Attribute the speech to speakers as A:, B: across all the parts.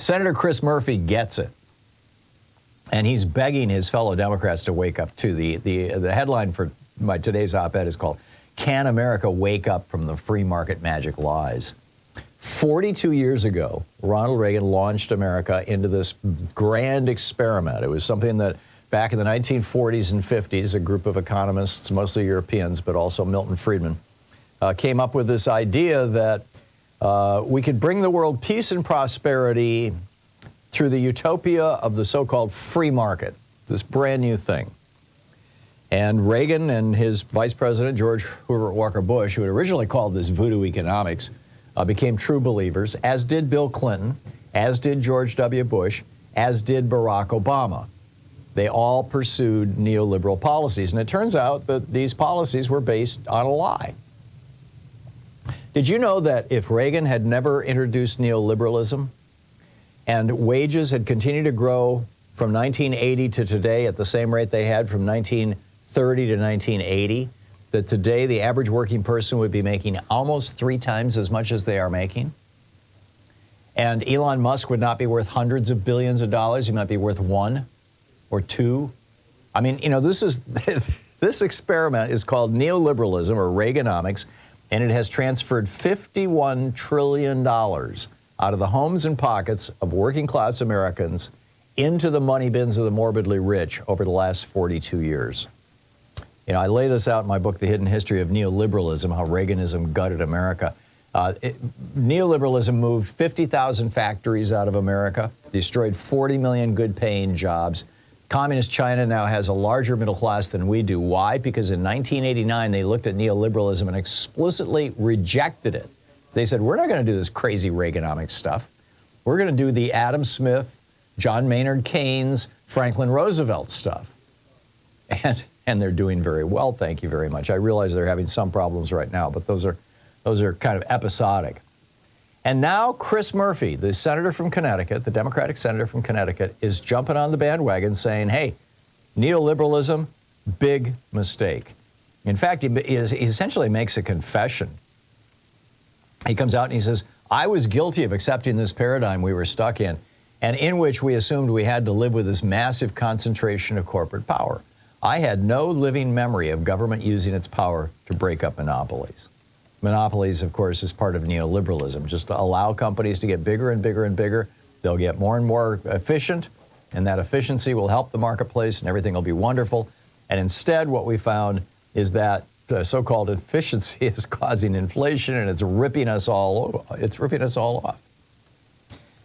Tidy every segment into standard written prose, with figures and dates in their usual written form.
A: Senator Chris Murphy gets it. And he's begging his fellow Democrats to wake up too. The headline for my today's op-ed is called, "Can America Wake Up from the Free Market Magic Lies?" 42 years ago, Ronald Reagan launched America into this grand experiment. It was something that back in the 1940s and 50s, a group of economists, mostly Europeans, but also Milton Friedman, came up with this idea that we could bring the world peace and prosperity through the utopia of the so-called free market, this brand new thing. And Reagan and his vice president, George Herbert Walker Bush, who had originally called this voodoo economics, became true believers, as did Bill Clinton, as did George W. Bush, as did Barack Obama. They all pursued neoliberal policies. And it turns out that these policies were based on a lie. Did you know that if Reagan had never introduced neoliberalism and wages had continued to grow from 1980 to today at the same rate they had from 1930 to 1980, that today the average working person would be making almost 3 times as much as they are making? And Elon Musk would not be worth hundreds of billions of dollars. He might be worth 1 or 2. I mean, you know, this experiment is called neoliberalism or Reaganomics, and it has transferred $51 trillion out of the homes and pockets of working class Americans into the money bins of the morbidly rich over the last 42 years. You know, I lay this out in my book, The Hidden History of Neoliberalism, how Reaganism gutted America. Neoliberalism moved 50,000 factories out of America, destroyed 40 million good-paying jobs. Communist China now has a larger middle class than we do. Why? Because in 1989, they looked at neoliberalism and explicitly rejected it. They said, we're not going to do this crazy Reaganomics stuff. We're going to do the Adam Smith, John Maynard Keynes, Franklin Roosevelt stuff. And they're doing very well, thank you very much. I realize they're having some problems right now, but those are kind of episodic. And now Chris Murphy, the senator from Connecticut, the Democratic senator from Connecticut, is jumping on the bandwagon saying, hey, neoliberalism, big mistake. In fact, he essentially makes a confession. He comes out and he says, I was guilty of accepting this paradigm we were stuck in, and in which we assumed we had to live with this massive concentration of corporate power. I had no living memory of government using its power to break up monopolies. Monopolies, of course, is part of neoliberalism. Just allow companies to get bigger and bigger and bigger. They'll get more and more efficient, and that efficiency will help the marketplace, and everything will be wonderful. And instead, what we found is that so-called efficiency is causing inflation, and it's ripping us all off.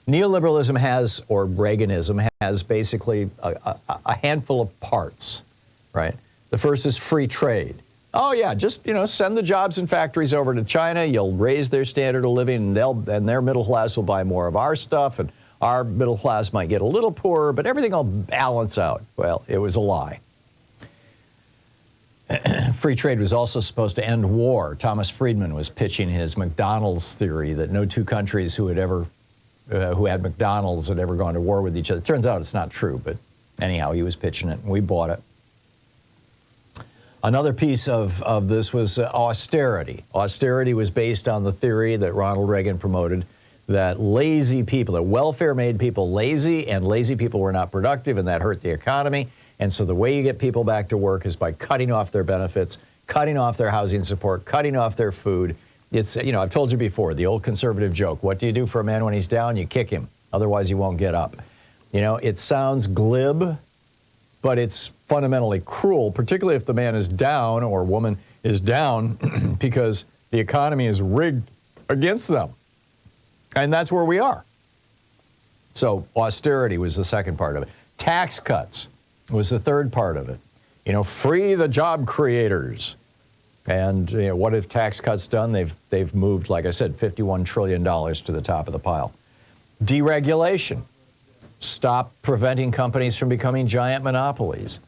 A: Neoliberalism has, or Reaganism has, basically a handful of parts, right? The first is free trade. Oh yeah, just, you know, send the jobs and factories over to China. You'll raise their standard of living, and their middle class will buy more of our stuff, and our middle class might get a little poorer, but everything will balance out. Well, it was a lie. Free trade was also supposed to end war. Thomas Friedman was pitching his McDonald's theory that no two countries who had McDonald's had ever gone to war with each other. It turns out it's not true, but anyhow, he was pitching it, and we bought it. Another piece of this was austerity. Austerity was based on the theory that Ronald Reagan promoted, that lazy people, that welfare made people lazy, and lazy people were not productive, and that hurt the economy. And so the way you get people back to work is by cutting off their benefits, cutting off their housing support, cutting off their food. It's, you know, I've told you before, the old conservative joke, what do you do for a man when he's down? You kick him, otherwise he won't get up. You know, it sounds glib, but it's fundamentally cruel, particularly if the man is down or woman is down because the economy is rigged against them. And that's where we are. So austerity was the second part of it. Tax cuts was the third part of it. You know, free the job creators. And you know, what have tax cuts done? They've moved, like I said, $51 trillion to the top of the pile. Deregulation. Stop preventing companies from becoming giant monopolies.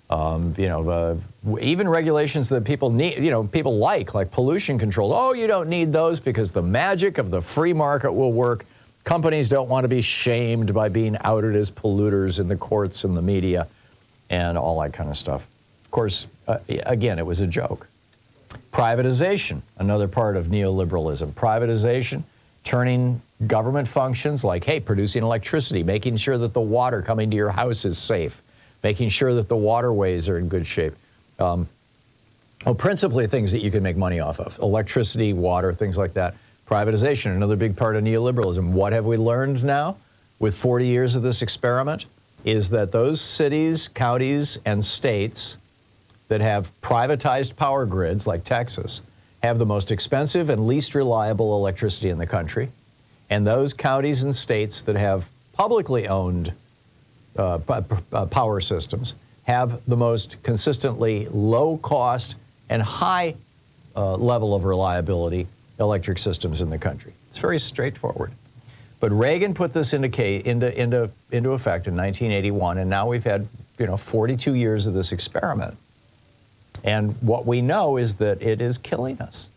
A: Even regulations that people need, you know, people like pollution control. Oh, you don't need those because the magic of the free market will work. Companies don't want to be shamed by being outed as polluters in the courts and the media and all that kind of stuff. Of course, again, it was a joke. Privatization, another part of neoliberalism. Privatization, turning government functions like, hey, producing electricity, making sure that the water coming to your house is safe, making sure that the waterways are in good shape. Principally things that you can make money off of, electricity, water, things like that. Privatization, another big part of neoliberalism. What have we learned now with 40 years of this experiment is that those cities, counties, and states that have privatized power grids like Texas have the most expensive and least reliable electricity in the country. And those counties and states that have publicly owned power systems have the most consistently low cost and high level of reliability electric systems in the country. It's very straightforward. But Reagan put this into effect in 1981, and now we've had 42 years of this experiment. And what we know is that it is killing us.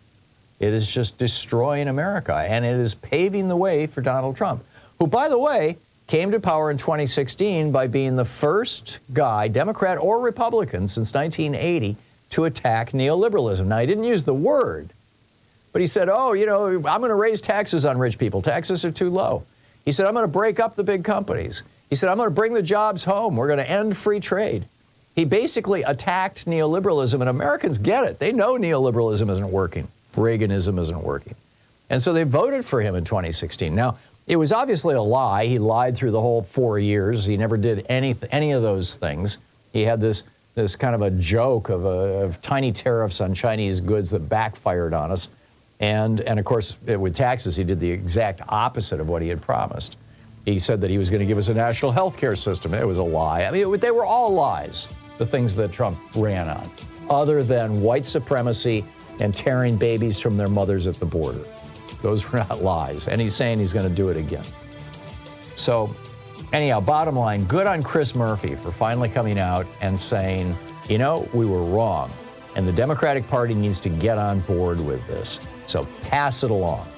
A: It is just destroying America, and it is paving the way for Donald Trump, who, by the way, came to power in 2016 by being the first guy, Democrat or Republican, since 1980 to attack neoliberalism. Now, he didn't use the word, but he said, I'm going to raise taxes on rich people. Taxes are too low. He said, I'm going to break up the big companies. He said, I'm going to bring the jobs home. We're going to end free trade. He basically attacked neoliberalism, and Americans get it. They know neoliberalism isn't working. Reaganism isn't working. And so they voted for him in 2016. Now, it was obviously a lie. He lied through the whole 4 years. He never did any of those things. He had this kind of a joke of tiny tariffs on Chinese goods that backfired on us. And of course, with taxes, he did the exact opposite of what he had promised. He said that he was going to give us a national health care system. It was a lie. I mean, they were all lies, the things that Trump ran on, other than white supremacy and tearing babies from their mothers at the border. Those were not lies. And he's saying he's going to do it again. So anyhow, bottom line, good on Chris Murphy for finally coming out and saying, we were wrong. And the Democratic Party needs to get on board with this. So pass it along.